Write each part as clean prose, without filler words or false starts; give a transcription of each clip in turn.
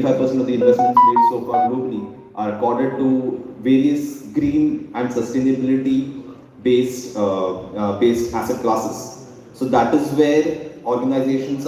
25% of the investments made so far globally are accorded to various green and sustainability based asset classes. So that is where organizations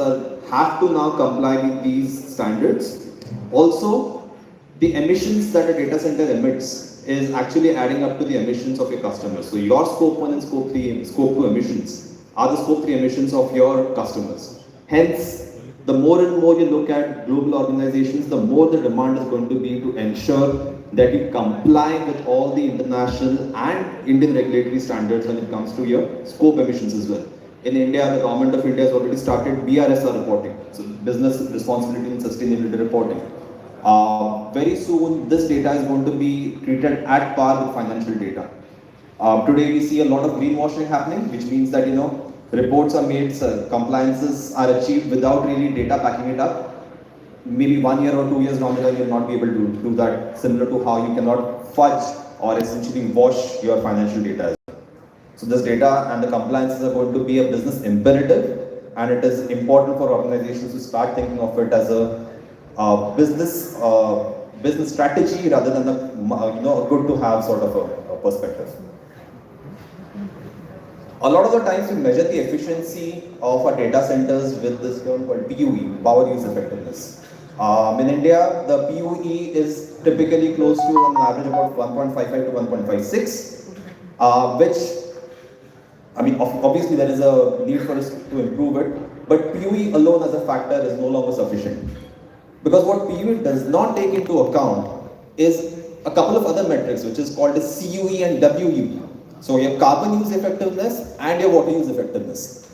have to now comply with these standards. Also, the emissions that a data center emits is actually adding up to the emissions of your customers. So your scope 1 and scope 3 and scope 2 emissions are the scope 3 emissions of your customers. Hence, the more and more you look at global organizations, the more the demand is going to be to ensure that you comply with all the international and Indian regulatory standards when it comes to your scope emissions as well. In India, the government of India has already started BRSR reporting, so business responsibility and sustainability reporting. Very soon, this data is going to be treated at par with financial data. Today, we see a lot of greenwashing happening, which means that reports are made, compliances are achieved without really data backing it up. Maybe 1 year or 2 years down the line, you'll not be able to do that. Similar to how you cannot fudge or essentially wash your financial data. So this data and the compliances are going to be a business imperative, and it is important for organizations to start thinking of it as a business strategy rather than a good to have sort of a perspective. A lot of the times we measure the efficiency of our data centers with this term called PUE, power use effectiveness. In India, the PUE is typically close to on average about 1.55 to 1.56, which, I mean, obviously there is a need for us to improve it, but PUE alone as a factor is no longer sufficient. Because what PUE does not take into account is a couple of other metrics, which is called as CUE and WUE. So your carbon use effectiveness and your water use effectiveness.